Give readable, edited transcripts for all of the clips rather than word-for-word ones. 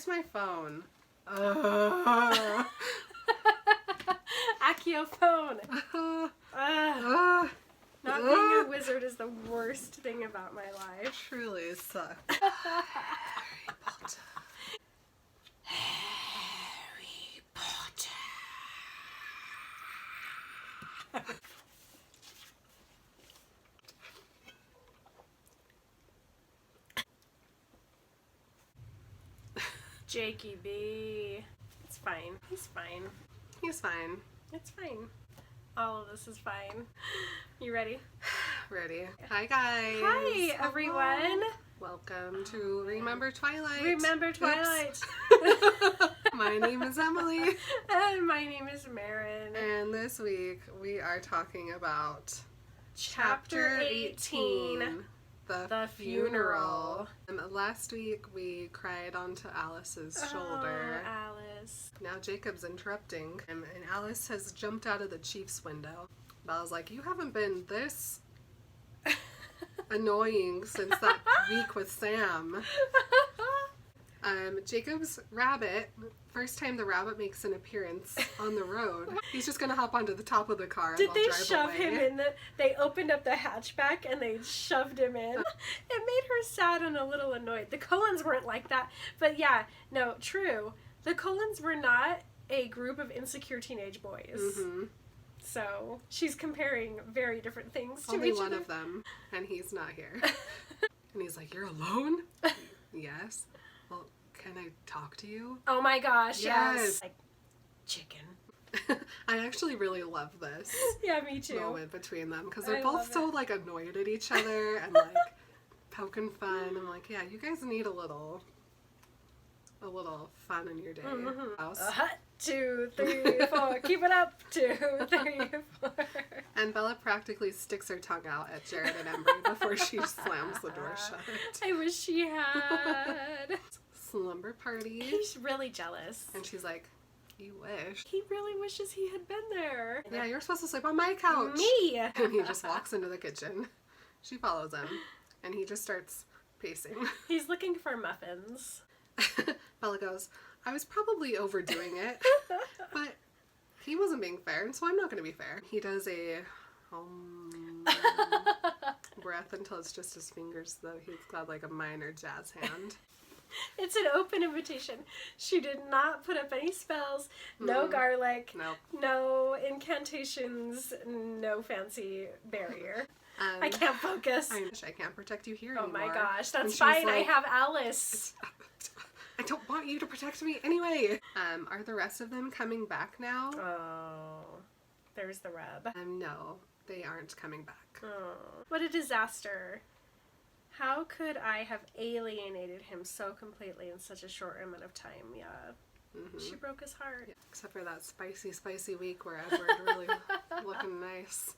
Where's my phone? Accio phone. Not being a wizard is the worst thing about my life. Truly sucks. Harry Potter. Harry Potter. Jakey B. It's fine. He's fine. He's fine. It's fine. All of this is fine. You ready? Ready. Hi guys. Hi everyone. Welcome to Remember Twilight. Remember Twilight. My name is Emily. And my name is Marin. And this week we are talking about Chapter 18. The funeral. Last week we cried onto Alice's shoulder. Alice. Now Jacob's interrupting him, and Alice has jumped out of the chief's window. Bella's like, you haven't been this annoying since that week with Sam. Jacob's rabbit, first time the rabbit makes an appearance on the road, he's just gonna hop onto the top of the car and Did they drive shove away. him in they opened up the hatchback and they shoved him in? It made her sad and a little annoyed. The Cullens weren't like that, but yeah, no, true. The Cullens were not a group of insecure teenage boys. Mm-hmm. So she's comparing very different things to Only each one other. of them, and he's not here. And he's like, you're alone? Yes. Well, can I talk to you? Oh my gosh, yes. Yes. Like, chicken. I actually really love this Yeah, me too. moment between them because I they're love both so like annoyed at each other and like poking fun. I'm like, yeah, you guys need a little fun in your day. House. 2, 3, 4. Keep it up. 2, 3, 4. And Bella practically sticks her tongue out at Jared and Embry before she slams the door shut. I wish she had. Slumber party. He's really jealous. And she's like, you wish. He really wishes he had been there. Yeah, you're supposed to sleep on my couch. Me. And he just walks into the kitchen. She follows him. And he just starts pacing. He's looking for muffins. Bella goes, I was probably overdoing it, but he wasn't being fair, and so I'm not going to be fair. He does a breath until it's just his fingers, though he's got like a minor jazz hand. It's an open invitation. She did not put up any spells, no garlic, Nope. no incantations, no fancy barrier. I can't focus. I can't protect you here Oh anymore. my gosh, And that's she's fine. I like, have Alice. I don't want you to protect me anyway. Are the rest of them coming back now? Oh, there's the rub. No, they aren't coming back. Oh, what a disaster. How could I have alienated him so completely in such a short amount of time? Yeah. She broke his heart. Yeah, except for that spicy week where Edward really looking nice.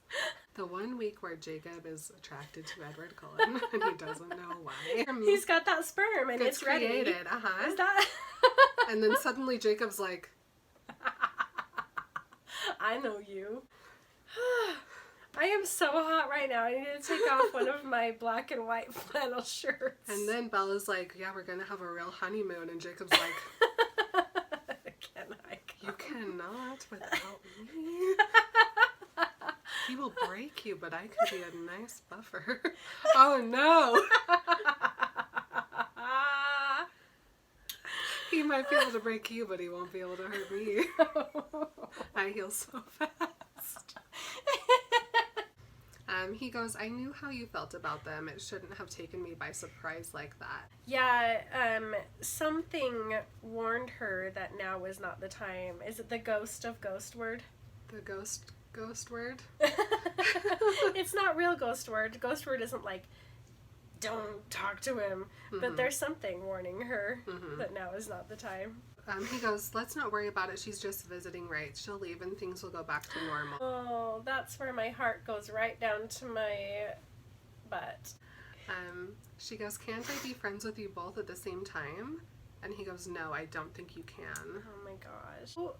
The one week where Jacob is attracted to Edward Cullen and he doesn't know why. He's got that sperm and Gets it's ready. created, Is that? And then suddenly Jacob's like, I know you. I am so hot right now. I need to take off one of my black and white flannel shirts. and then Bella's like, yeah, we're gonna have a real honeymoon, and Jacob's like, Can I come? you cannot without me. He will break you, but I could be a nice buffer. Oh no! He might be able to break you, but he won't be able to hurt me. I heal so fast. He goes, I knew how you felt about them. It shouldn't have taken me by surprise like that. Yeah, something warned her that now was not the time. Is it the ghost of Ghostword? The ghost word? It's not real Ghostword. Ghostword isn't like, don't talk to him. But there's something warning her that now is not the time. He goes, let's not worry about it. She's just visiting, right? She'll leave and things will go back to normal. Oh, that's where my heart goes right down to my butt. She goes, can't I be friends with you both at the same time? And he goes, no, I don't think you can. Oh my gosh. Well,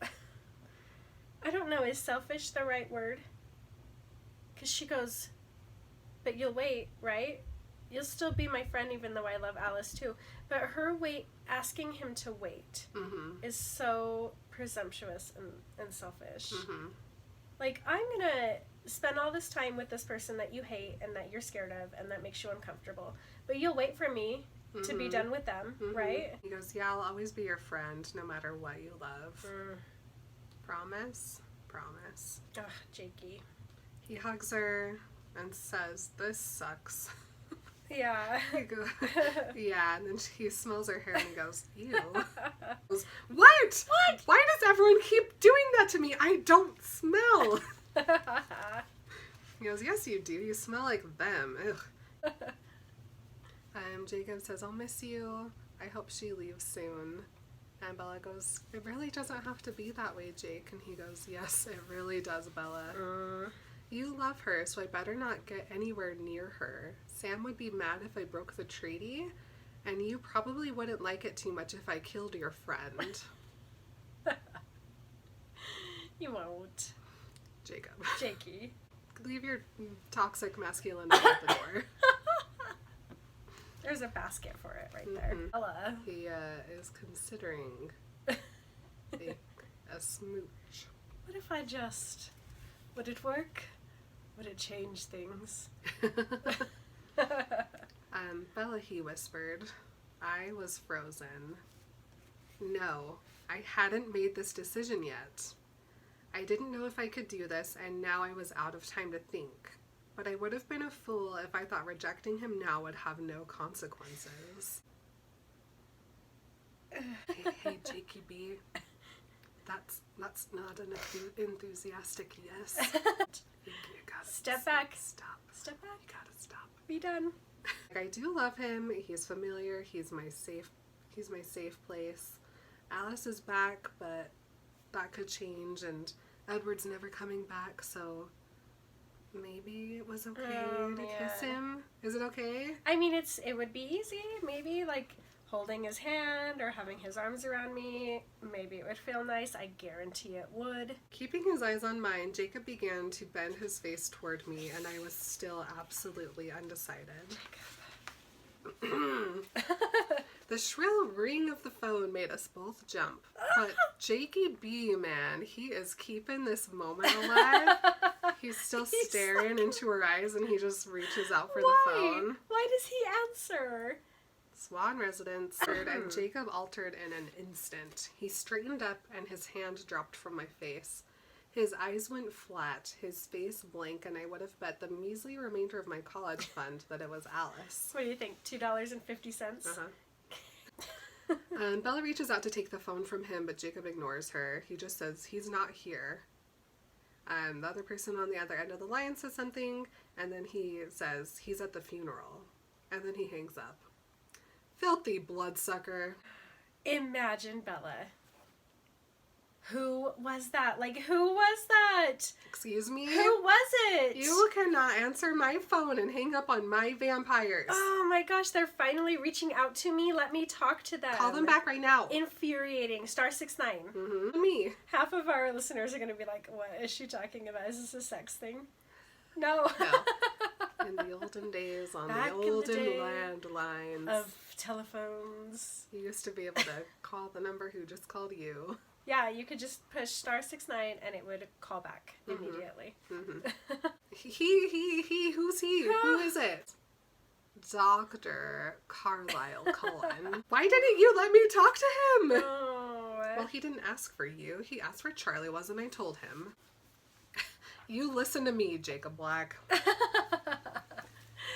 I don't know, is selfish the right word? Because she goes, but you'll wait, right? you'll still be my friend even though I love Alice too. But her asking him to wait is so presumptuous and selfish. Like, I'm gonna spend all this time with this person that you hate and that you're scared of and that makes you uncomfortable. But you'll wait for me to be done with them, right? He goes, yeah, I'll always be your friend no matter what you love. Promise? Promise. Ugh, Jakey. He hugs her and says, this sucks. Yeah. He goes, yeah, and then he smells her hair and he goes, ew. He goes, what? Why does everyone keep doing that to me? I don't smell. He goes, yes, you do. You smell like them. Ugh. Jacob says, I'll miss you. I hope she leaves soon. And Bella goes, it really doesn't have to be that way, Jake. And he goes, yes, it really does, Bella. You love her, so I better not get anywhere near her. Sam would be mad if I broke the treaty, and you probably wouldn't like it too much if I killed your friend. You won't. Jacob. Jakey. Leave your toxic masculinity at the door. There's a basket for it right there. Bella. He is considering a smooch. What if I just... Would it work? Would it change things? Bella, he whispered. I was frozen. No, I hadn't made this decision yet. I didn't know if I could do this, and now I was out of time to think. But I would have been a fool if I thought rejecting him now would have no consequences. Hey, Jakey B. That's not an enthusiastic yes. You gotta Step back. Stop. Step back. You gotta stop. Be done. I do love him. He's familiar. He's my safe place. Alice is back, but that could change, and Edward's never coming back, so maybe it was okay to kiss him. Is it okay? I mean, it would be easy. Maybe like holding his hand or having his arms around me. Maybe it would feel nice. I guarantee it would. Keeping his eyes on mine, Jacob began to bend his face toward me, and I was still absolutely undecided. The shrill ring of the phone made us both jump. But Jakey B, man, he is keeping this moment alive. He's still staring into her eyes, and he just reaches out for the phone. Why does he answer? Swan residence, and Jacob altered in an instant. He straightened up, and his hand dropped from my face. His eyes went flat, his face blank, and I would have bet the measly remainder of my college fund that it was Alice. What do you think, $2.50? Bella reaches out to take the phone from him, but Jacob ignores her. He just says, he's not here. The other person on the other end of the line says something, and then he says, he's at the funeral. And then he hangs up. Filthy bloodsucker. Imagine, Bella. Who was that? Like, who was that? Excuse me? Who was it? You cannot answer my phone and hang up on my vampires. Oh my gosh, they're finally reaching out to me. Let me talk to them. Call them back right now. Infuriating. *69. Me. Half of our listeners are going to be like, what is she talking about? Is this a sex thing? No. No. In the olden days, on Back the in the olden day landlines. Of telephones. You used to be able to call the number who just called you. Yeah, you could just push *69 and it would call back immediately. Who's he? Who is it? Dr. Carlisle Cullen. Why didn't you let me talk to him? Oh. Well, he didn't ask for you. He asked where Charlie was, and I told him. You listen to me, Jacob Black.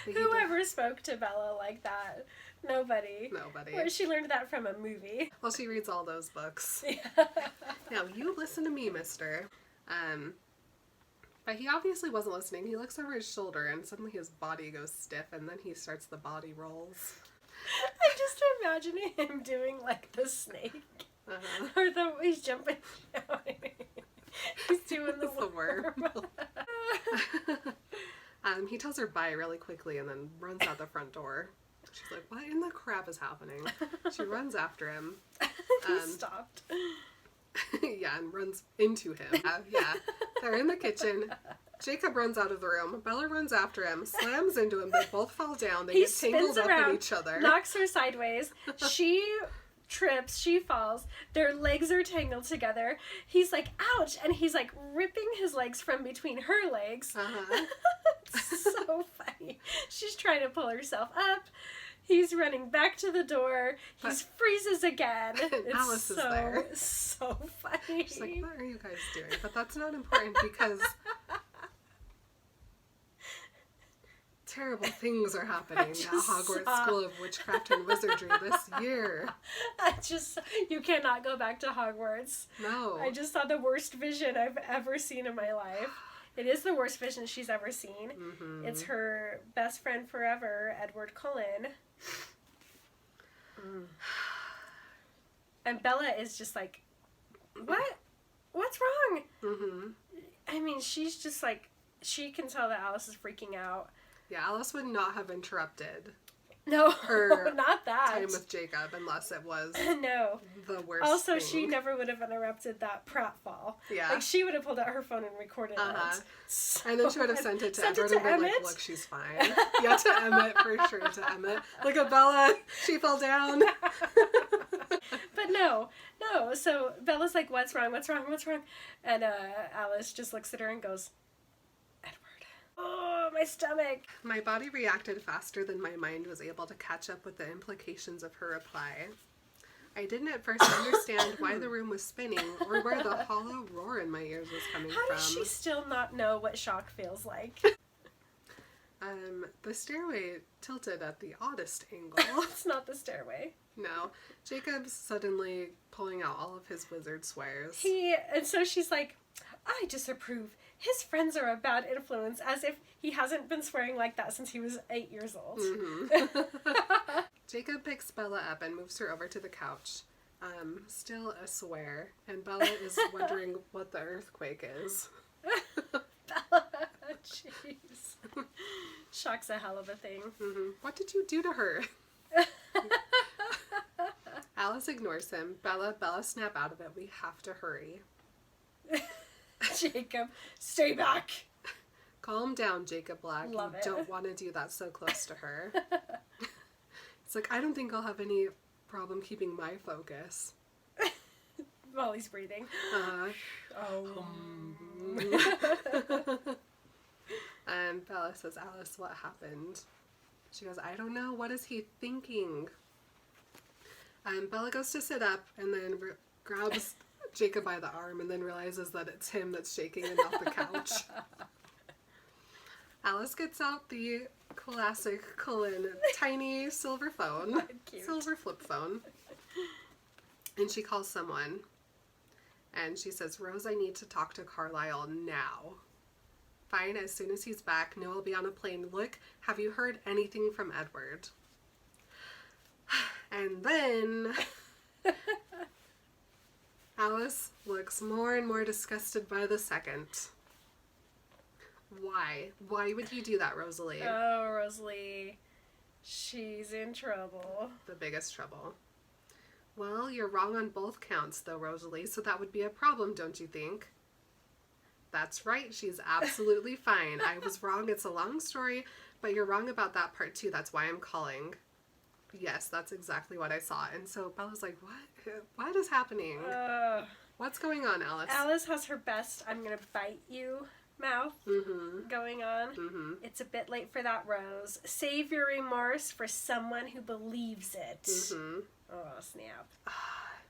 Whoever spoke to Bella like that? Nobody. Where she learned that from a movie. Well, she reads all those books. Yeah. Now, you listen to me, mister. But he obviously wasn't listening. He looks over his shoulder, and suddenly his body goes stiff, and then he starts the body rolls. I'm just imagining him doing like the snake. Or he's jumping down. He's doing the worm. He tells her bye really quickly and then runs out the front door. She's like, what in the crap is happening? She runs after him. He stopped. Yeah, and runs into him. Yeah, they're in the kitchen. Jacob runs out of the room. Bella runs after him, slams into him. They both fall down. They He get tangled spins up around, in each other. knocks her sideways. She trips, she falls. Their legs are tangled together. He's like, ouch! And he's like ripping his legs from between her legs. It's so funny. She's trying to pull herself up. He's running back to the door. He freezes again. It's Alice is there. So funny. She's like, what are you guys doing? But that's not important because terrible things are happening at Hogwarts School of Witchcraft and Wizardry this year. You cannot go back to Hogwarts. No. I just saw the worst vision I've ever seen in my life. It is the worst vision she's ever seen. Mm-hmm. It's her best friend forever, Edward Cullen. And Bella is just like, what? What's wrong? Mm-hmm. I mean, she's just like, she can tell that Alice is freaking out. Yeah, Alice would not have interrupted No, her not that. time with Jacob unless it was No. the worst Also, thing. she never would have interrupted that pratfall. Yeah. Like, she would have pulled out her phone and recorded it. So, And then she would have sent it to Edward and been like, look, she's fine. Yeah, to Emmett, for sure, to Emmett. Look at Bella, she fell down. But no. So Bella's like, what's wrong? And Alice just looks at her and goes, Edward. Oh, my stomach. My body reacted faster than my mind was able to catch up with the implications of her reply. I didn't at first understand why the room was spinning or where the hollow roar in my ears was coming How from. does she still not know what shock feels like? The stairway tilted at the oddest angle. It's not the stairway. No. Jacob's suddenly pulling out all of his wizard swears. And so she's like, I disapprove. His friends are a bad influence, as if he hasn't been swearing like that since he was 8 years old. Mm-hmm. Jacob picks Bella up and moves her over to the couch. Still a swear, and Bella is wondering what the earthquake is. Bella, jeez. Shock's a hell of a thing. Mm-hmm. What did you do to her? Alice ignores him. Bella, snap out of it. We have to hurry. Jacob, stay back. Calm down, Jacob Black. Love you it. don't want to do that so close to her. It's like, I don't think I'll have any problem keeping my focus. While he's breathing. And Bella says, Alice, what happened? She goes, I don't know. What is he thinking? Bella goes to sit up and then grabs Jacob by the arm and then realizes that it's him that's shaking and not the couch. Alice gets out the classic Cullen tiny silver phone. Cute. Silver flip phone. And she calls someone. And she says, Rose, I need to talk to Carlisle now. Fine, as soon as he's back, know I'll be on a plane. Look, have you heard anything from Edward? And then Alice looks more and more disgusted by the second. Why? Why would you do that, Rosalie? Oh, Rosalie. She's in trouble. The biggest trouble. Well, you're wrong on both counts, though, Rosalie, so that would be a problem, don't you think? That's right, she's absolutely fine. I was wrong, it's a long story, but you're wrong about that part too, that's why I'm calling. Yes, that's exactly what I saw. And so Bella's like, what? What is happening? What's going on, Alice? Alice has her best I'm gonna bite you mouth going on. Mm-hmm. It's a bit late for that, Rose. Save your remorse for someone who believes it. Mm-hmm. Oh, snap.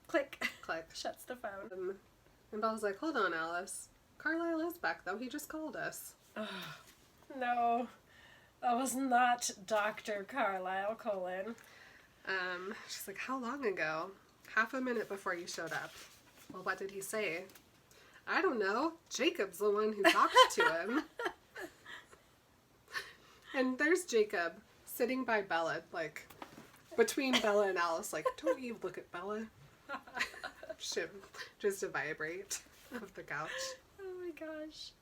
Click. Click. Shuts the phone. And Bella's like, hold on, Alice. Carlisle is back, though. He just called us. No, that was not Dr. Carlisle Cullen. She's like, how long ago? Half a minute before you showed up. Well, what did he say? I don't know. Jacob's the one who talked to him. And there's Jacob sitting by Bella, like, between Bella and Alice, like, don't you look at Bella. Just to vibrate of the couch. Oh my gosh.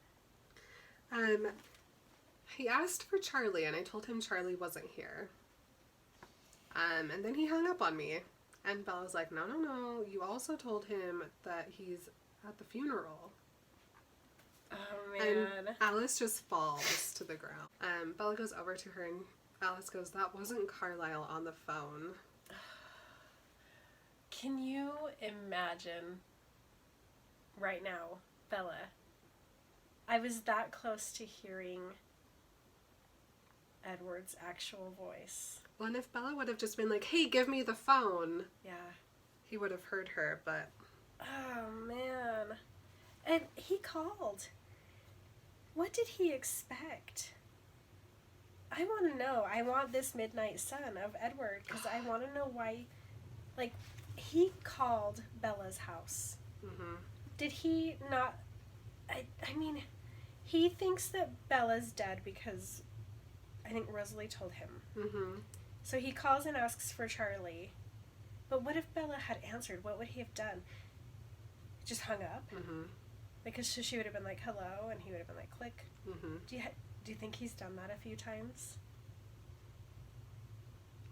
He asked for Charlie, and I told him Charlie wasn't here. And then he hung up on me. And Bella's like, no, you also told him that he's at the funeral. Oh, And man. Alice just falls to the ground. Bella goes over to her and Alice goes, "That wasn't Carlisle on the phone." Can you imagine right now, Bella? I was that close to hearing Edward's actual voice. Well, and if Bella would have just been like, "Hey, give me the phone," Yeah. he would have heard her, but... Oh, man. And he called. What did he expect? I want to know. I want this midnight sun of Edward, because I want to know why, like, he called Bella's house. Mm-hmm. Did he not... I mean, he thinks that Bella's dead because I think Rosalie told him. Mm-hmm. So he calls and asks for Charlie. But what if Bella had answered? What would he have done? Just hung up? Mm-hmm. Because she would have been like, hello, and he would have been like, click. Mm-hmm. Do you think he's done that a few times?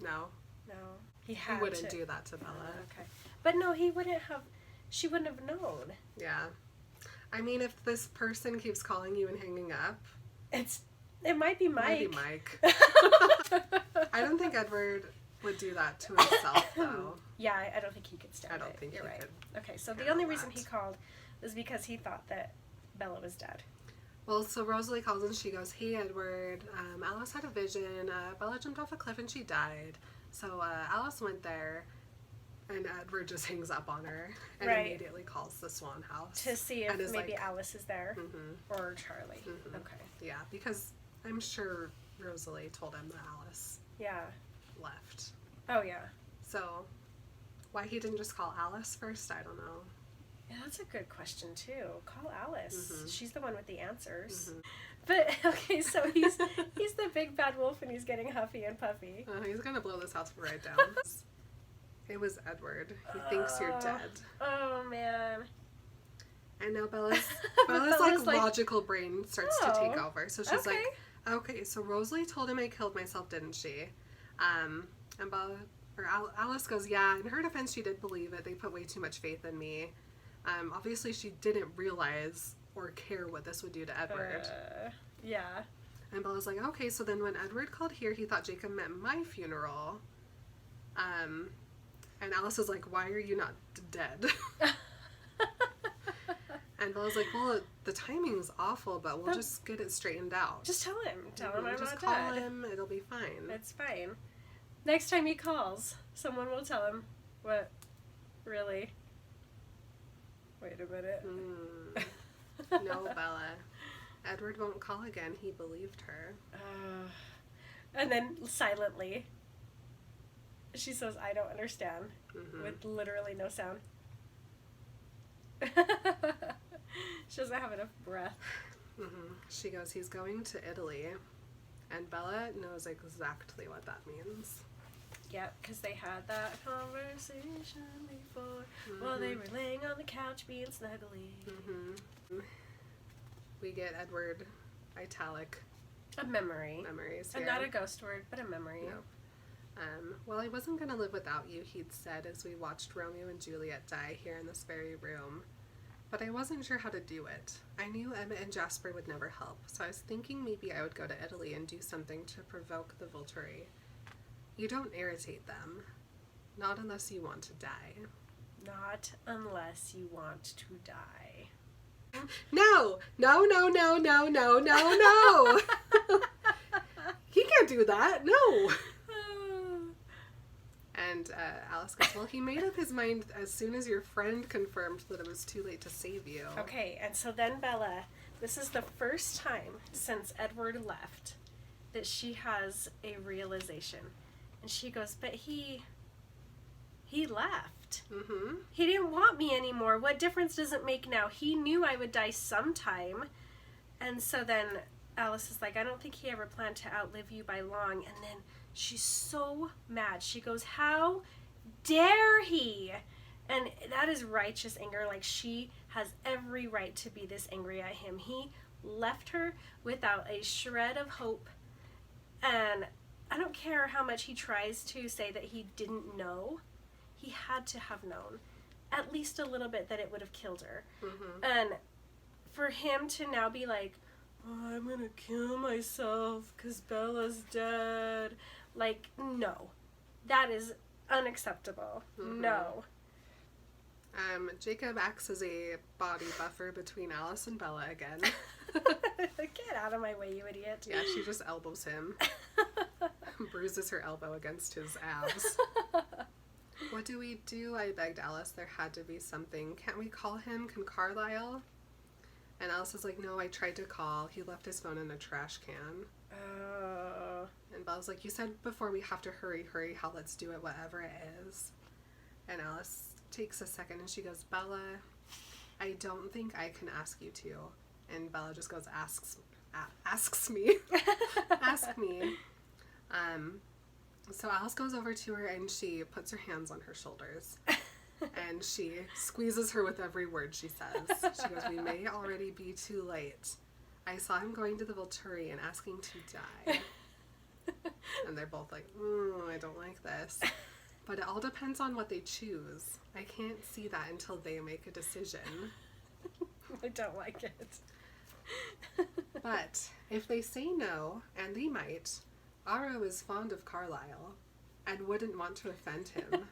No. No. He wouldn't do that to Bella. Okay. But no, he wouldn't have... She wouldn't have known. Yeah. I mean, if this person keeps calling you and hanging up... It might be Mike. Might be Mike. I don't think Edward would do that to himself, though. Yeah, I don't think he could stand it. I don't think You're he right. could. Okay, so the handle only reason that. he called was because he thought that Bella was dead. Well, so Rosalie calls and she goes, "Hey, Edward, Alice had a vision. Bella jumped off a cliff and she died. So Alice went there." And Edward just hangs up on her and Right. immediately calls the Swan House. To see And if is maybe like, Alice is there. Mhm. Or Charlie. Mhm. Okay. Yeah, because I'm sure Rosalie told him that Alice Yeah. left. Oh, yeah. So why he didn't just call Alice first, I don't know. Yeah, that's a good question, too. Call Alice. Mhm. She's the one with the answers. Mhm. But, okay, so he's the big bad wolf and he's getting huffy and puffy. He's gonna blow this house right down. It was Edward. He thinks you're dead. Oh, man. And now Bella's Bella's like like, logical brain starts to take "Oh, over. So she's okay. like, "Okay, so Rosalie told him I killed myself, didn't she?" And Bella or Alice goes, "Yeah." In her defense, she did believe it. They put way too much faith in me. Obviously, she didn't realize or care what this would do to Edward. Yeah. And Bella's like, "Okay, so then when Edward called here, he thought Jacob meant my funeral." And Alice is like, "Why are you not dead?" And Bella's like, "Well, the timing's awful, but we'll just get it straightened out. Just tell him. Tell him I'm just not call dead. him. It'll be fine." It's fine. Next time he calls, someone will tell him. What? Really? Wait a minute. No, Bella. Edward won't call again. He believed her. And then silently, she says, "I don't understand," Mhm. with literally no sound. She doesn't have enough breath. She goes, "He's going to Italy." And Bella knows exactly what that means. Yep, because they had that conversation before while they were laying on the couch being snuggly. We get Edward italic A memory. memories And here. not a ghost word, but a memory. No. "Well, I wasn't going to live without you," he'd said as we watched Romeo and Juliet die here in this very room. "But I wasn't sure how to do it. I knew Emma and Jasper would never help, so I was thinking maybe I would go to Italy and do something to provoke the Volturi. You don't irritate them. Not unless you want to die." Not unless you want to die. No! No, no, no, no, no, no, no! He can't do that, no! And Alice goes, "Well, he made up his mind as soon as your friend confirmed that it was too late to save you." Okay, and so then Bella, this is the first time since Edward left that she has a realization. And she goes, "But he left. Mm-hmm. He didn't want me anymore. What difference does it make now? He knew I would die sometime." And so then Alice is like, "I don't think he ever planned to outlive you by long." And then she's so mad. She goes, "How dare he?" And that is righteous anger. Like, she has every right to be this angry at him. He left her without a shred of hope. And I don't care how much he tries to say that he didn't know. He had to have known at least a little bit that it would have killed her. Mm-hmm. And for him to now be like, oh, I'm gonna kill myself because Bella's dead. Like, no. That is unacceptable. No. Jacob acts as a body buffer between Alice and Bella again. Get out of my way, you idiot. Yeah, she just elbows him. Bruises her elbow against his abs. What do we do? I begged Alice. There had to be something. Can't we call him? Can Carlisle? And Alice is like, no, I tried to call. He left his phone in a trash can. And Bella's like, you said before we have to hurry. How let's do it, whatever it is. And Alice takes a second and she goes, Bella, I don't think I can ask you to. And Bella just goes, asks me. Ask me. So Alice goes over to her and she puts her hands on her shoulders. And she squeezes her with every word she says. She goes, we may already be too late. I saw him going to the Volturi and asking to die. And they're both like, I don't like this. But it all depends on what they choose. I can't see that until they make a decision. I don't like it. But if they say no, and they might, Aro is fond of Carlisle and wouldn't want to offend him.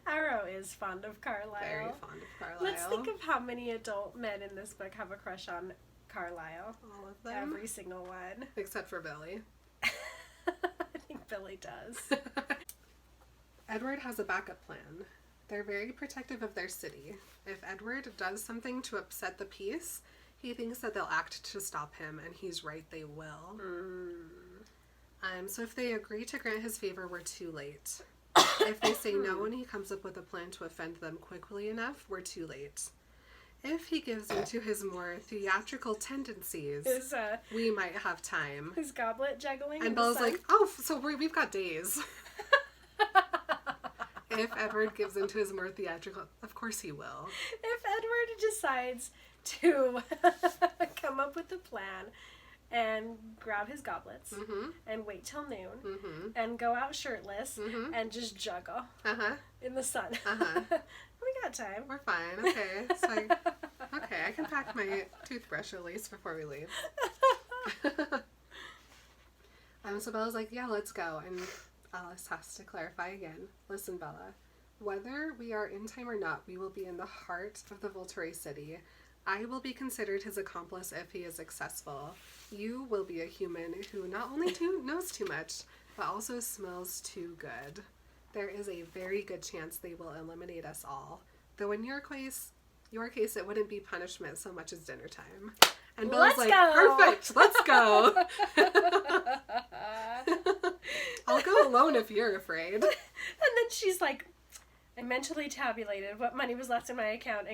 Aro is fond of Carlisle. Very fond of Carlisle. Let's think of how many adult men in this book have a crush on Carlisle. All of them. Every single one. Except for Billy. I think Billy does. Edward has a backup plan. They're very protective of their city. If Edward does something to upset the peace, he thinks that they'll act to stop him, and he's right, they will. So if they agree to grant his favor, we're too late. If they say no and he comes up with a plan to offend them quickly enough, we're too late. If he gives into his more theatrical tendencies, we might have time. His goblet juggling. And Bella's like, oh, so we've got days. If Edward gives into his more theatrical, of course he will. If Edward decides to come up with a plan and grab his goblets and wait till noon and go out shirtless and just juggle in the sun. We got time. We're fine. Okay. So I can pack my toothbrush at least before we leave. So Bella's like, yeah, let's go. And Alice has to clarify again. Listen, Bella, whether we are in time or not, we will be in the heart of the Volturi city. I will be considered his accomplice if he is successful. You will be a human who not only knows too much, but also smells too good. There is a very good chance they will eliminate us all. Though in your case, it wouldn't be punishment so much as dinner time. And Bella's like, go. Perfect, let's go. I'll go alone if you're afraid. And then she's like, I mentally tabulated what money was left in my account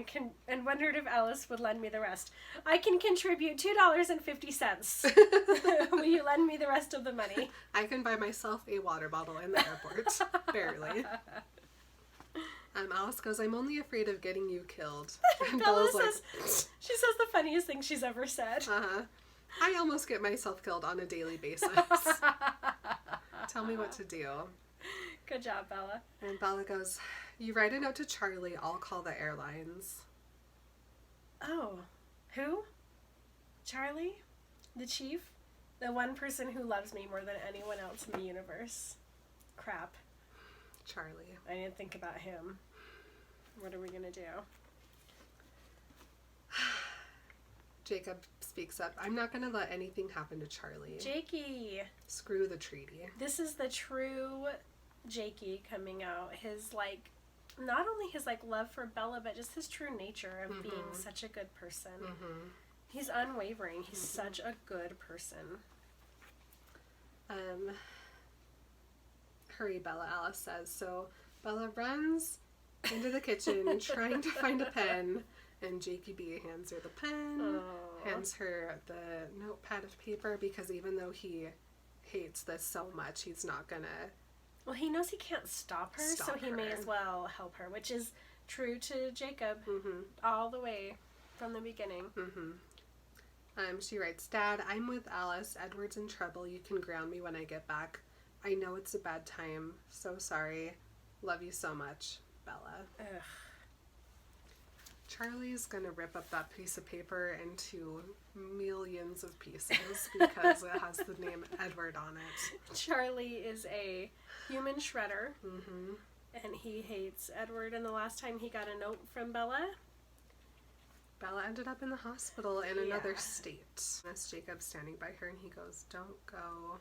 and wondered if Alice would lend me the rest. I can contribute $2.50. Will you lend me the rest of the money? I can buy myself a water bottle in the airport. Barely. Alice goes, I'm only afraid of getting you killed. And Bella's like... She says the funniest thing she's ever said. I almost get myself killed on a daily basis. Tell me what to do. Good job, Bella. And Bella goes, you write a note to Charlie, I'll call the airlines. Oh. Who? Charlie? The chief? The one person who loves me more than anyone else in the universe. Crap. Charlie. I didn't think about him. What are we gonna do? Jacob speaks up. I'm not gonna let anything happen to Charlie. Jakey! Screw the treaty. This is the true Jakey coming out. His, like, not only his, like, love for Bella, but just his true nature of being such a good person. He's unwavering. He's such a good person. Hurry, Bella, Alice says. So Bella runs into the kitchen trying to find a pen, and Jakey B hands her the pen, hands her the notepad of paper, because even though he hates this so much, he's not gonna... Well, he knows he can't stop her, so he may as well help her, which is true to Jacob all the way from the beginning. She writes, Dad, I'm with Alice. Edward's in trouble. You can ground me when I get back. I know it's a bad time. So sorry. Love you so much, Bella. Ugh. Charlie's gonna rip up that piece of paper into millions of pieces because it has the name Edward on it. Charlie is a human shredder, Mm-hmm. and he hates Edward, and the last time he got a note from Bella... Bella ended up in the hospital in another Yeah. state. As Jacob's standing by her and he goes, "Don't go."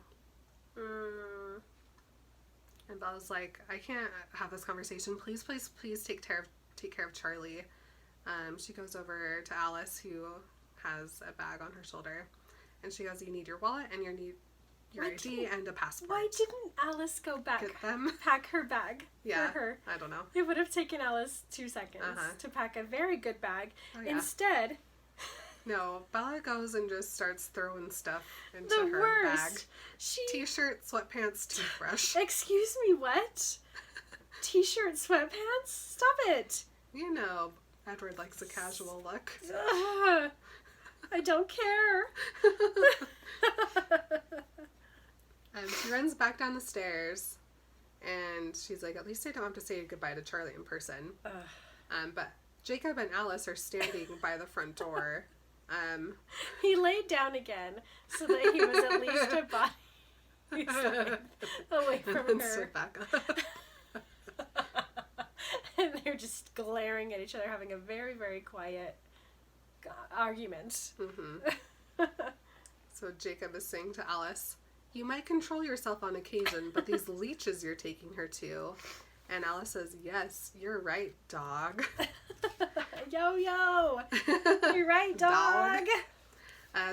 And Bella's like, "I can't have this conversation. Please, please, please take care of Charlie." She goes over to Alice, who has a bag on her shoulder, and she goes, "You need your wallet and your Why ID didn't- and a passport." Why didn't Alice go back, Get them? pack her bag Yeah, for her? I don't know. It would have taken Alice 2 seconds Uh-huh. to pack a very good bag. Oh, yeah. Instead, No, Bella goes and just starts throwing stuff into the her worst. bag. She... T-shirt, sweatpants, toothbrush. Excuse me, what? T-shirt, sweatpants? Stop it! You know, Edward likes a casual look. Ugh, I don't care. She runs back down the stairs, and she's like, "At least I don't have to say goodbye to Charlie in person." Ugh. But Jacob and Alice are standing by the front door. He laid down again so that he was at least a body side away and from then her. sit back up. And they're just glaring at each other, having a very, very quiet argument. Mm-hmm. So Jacob is saying to Alice, "You might control yourself on occasion, but these leeches you're taking her to." And Alice says, "Yes, you're right, dog." Yo, yo! You're right, dog!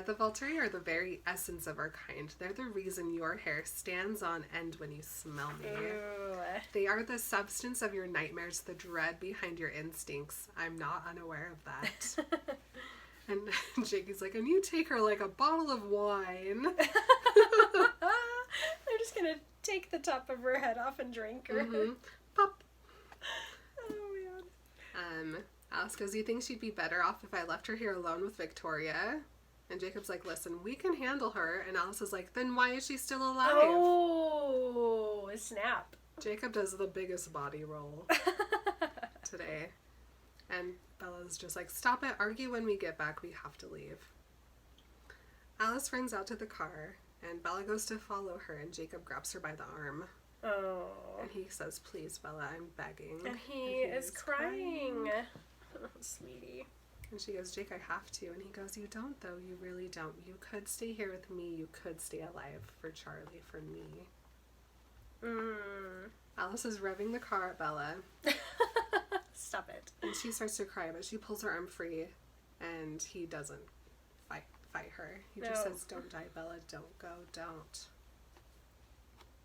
The Volturi are the very essence of our kind. They're the reason your hair stands on end when you smell me. Ew. They are the substance of your nightmares, the dread behind your instincts. I'm not unaware of that. And Jakey's like, "And you take her like a bottle of wine." They're just gonna take the top of her head off and drink her. Mm-hmm. Pop. Oh, man. Alice goes, "You think she'd be better off if I left her here alone with Victoria?" And Jacob's like, "Listen, we can handle her." And Alice is like, "Then why is she still alive?" Oh, snap. Jacob does the biggest body roll today. And Bella's just like, "Stop it, argue when we get back, we have to leave." Alice runs out to the car, and Bella goes to follow her, and Jacob grabs her by the arm. Oh. And he says, "Please, Bella, I'm begging." And he is crying. Oh, sweetie. And she goes, "Jake, I have to." And he goes, "You don't, though. You really don't. You could stay here with me. You could stay alive for Charlie, for me." Alice is revving the car at Bella. Stop it. And she starts to cry, but she pulls her arm free, and he doesn't fight her. He just No. says, "Don't die, Bella. Don't go. Don't."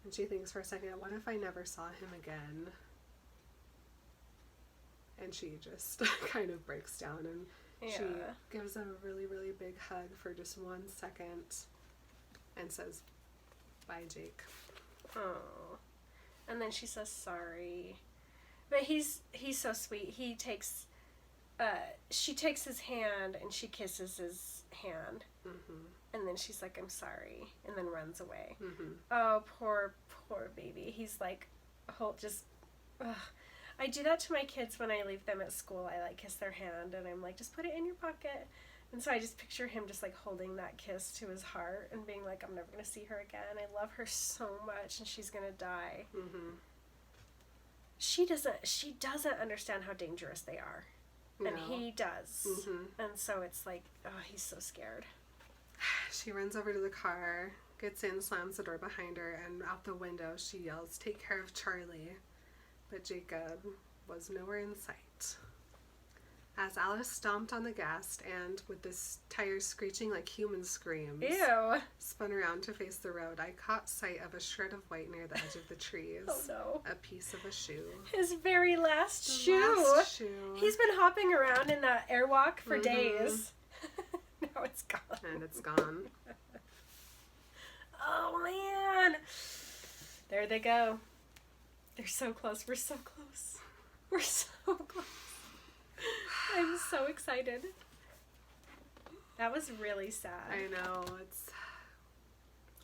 And she thinks for a second, what if I never saw him again? And she just kind of breaks down, and she Yeah. gives him a really, really big hug for just 1 second and says, "Bye, Jake." Oh. And then she says sorry. But he's so sweet. He takes she takes his hand and she kisses his hand. Mm-hmm. And then she's like, "I'm sorry," and then runs away. Mm-hmm. Oh, poor baby. He's like, just, ugh. I do that to my kids when I leave them at school. I like kiss their hand and I'm like, "Just put it in your pocket." And so I just picture him just like holding that kiss to his heart and being like, "I'm never going to see her again. I love her so much and she's going to die." Mm-hmm. She doesn't understand how dangerous they are. And No. he does. Mm-hmm. And so it's like, oh, he's so scared. She runs over to the car, gets in, slams the door behind her, and out the window she yells, "Take care of Charlie." But Jacob was nowhere in sight. As Alice stomped on the gas and, with this tire screeching like human screams, Ew. spun around to face the road, I caught sight of a shred of white near the edge of the trees. Oh no. A piece of a shoe. His very last The shoe. last shoe. He's been hopping around in that airwalk for Mhm. days. Now it's gone. And it's gone. Oh man. There they go. They're so close. We're so close. We're so close. I'm so excited. That was really sad. I know, it's...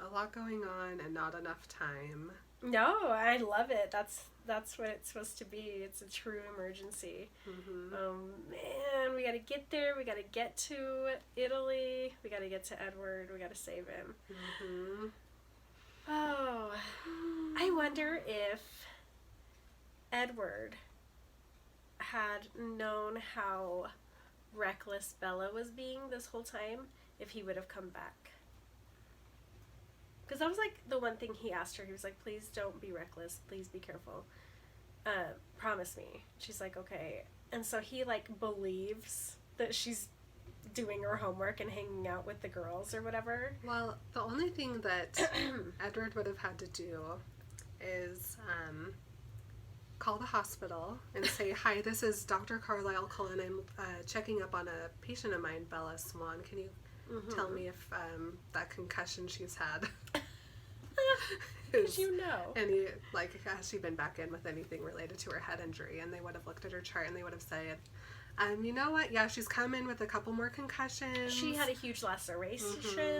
A lot going on and not enough time. No, I love it. That's what it's supposed to be. It's a true emergency. Mm-hmm. Man, we gotta get there. We gotta get to Italy. We gotta get to Edward. We gotta save him. Mm-hmm. Oh, I wonder if Edward had known how reckless Bella was being this whole time, if he would have come back. Because that was like the one thing he asked her. He was like, please don't be reckless. Please be careful. Promise me. She's like, okay. And so he like believes that she's doing her homework and hanging out with the girls or whatever. Well, the only thing that Edward would have had to do is call the hospital and say, hi, this is Dr. Carlisle calling. I'm checking up on a patient of mine, Bella Swan. Can you tell me if that concussion she's had Because you know. any, like, has she been back in with anything related to her head injury? And they would have looked at her chart and they would have said, you know what? Yeah, she's come in with a couple more concussions. She had a huge laceration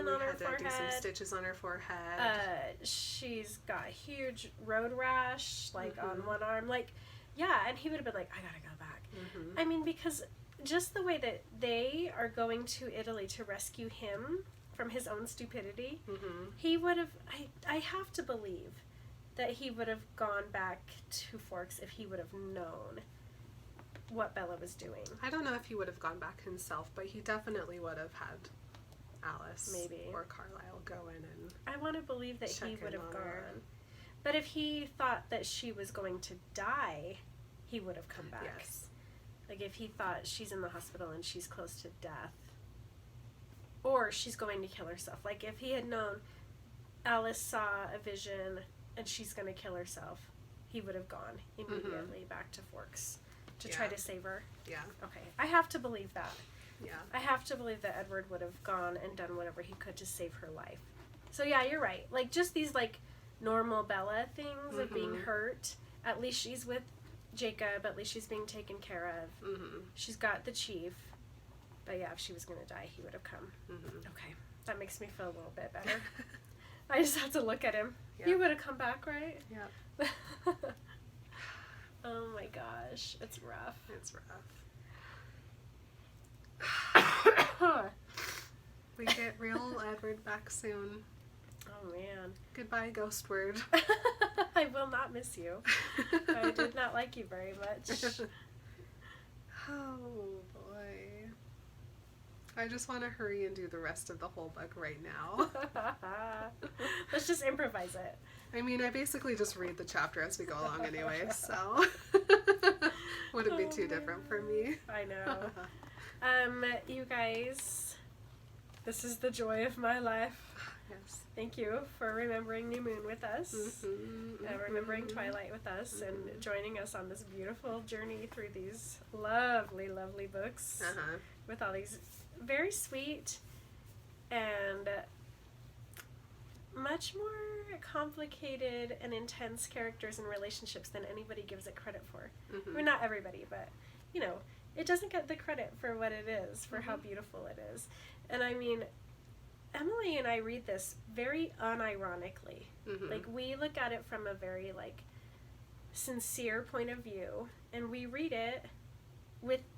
on her had to forehead. do some stitches on her forehead. She's got a huge road rash, like on one arm. Like, yeah, and he would have been like, I gotta go back. I mean, because just the way that they are going to Italy to rescue him from his own stupidity, he would have, I have to believe that he would have gone back to Forks if he would have known what Bella was doing. I don't know if he would have gone back himself, but he definitely would have had Alice or Carlisle go in and I want to believe that he would have on gone. her. But if he thought that she was going to die, he would have come back. Yes. Like if he thought she's in the hospital and she's close to death, or she's going to kill herself. Like if he had known Alice saw a vision and she's going to kill herself, he would have gone immediately back to Forks to try to save her. Yeah. Okay, I have to believe that. Yeah. I have to believe that Edward would have gone and done whatever he could to save her life. So yeah, you're right. Like just these like normal Bella things of being hurt. At least she's with Jacob. At least she's being taken care of. She's got the chief. But yeah, if she was going to die, he would have come. Okay, that makes me feel a little bit better. I just have to look at him. Yeah. He would have come back, right? Yeah. Oh my gosh, it's rough. It's rough. Oh We get real Edward back soon. man. Goodbye, ghost word. I will not miss you. I did not like you very much. Oh boy. I just want to hurry and do the rest of the whole book right now. Let's just improvise it. I mean, I basically just read the chapter as we go along anyway, so wouldn't be too different for me. I know. You guys, this is the joy of my life. Yes. Thank you for remembering New Moon with us, remembering Twilight with us, and joining us on this beautiful journey through these lovely, lovely books with all these very sweet and much more complicated and intense characters and relationships than anybody gives it credit for. I mean, not everybody, but, you know, it doesn't get the credit for what it is, for how beautiful it is. And I mean, Emily and I read this very unironically. Like, we look at it from a very, like, sincere point of view, and we read it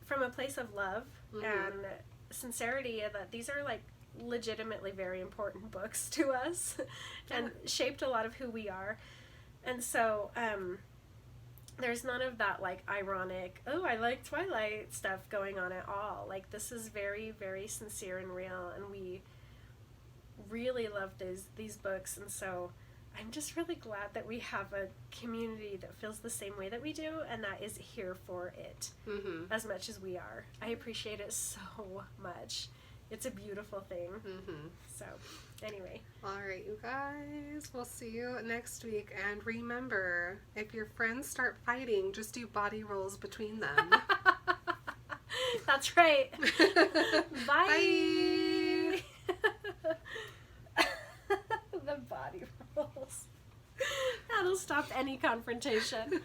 from a place of love and sincerity, and that these are, like, legitimately very important books to us and shaped a lot of who we are. And so, there's none of that, like, ironic, oh, I like Twilight stuff going on at all. Like, this is very, very sincere and real, and we really love these books, and so I'm just really glad that we have a community that feels the same way that we do, and that is here for it as much as we are. I appreciate it so much. It's a beautiful thing. So, anyway. All right, you guys. We'll see you next week. And remember, if your friends start fighting, just do body rolls between them. That's right. Bye. Bye. The body rolls. That'll stop any confrontation.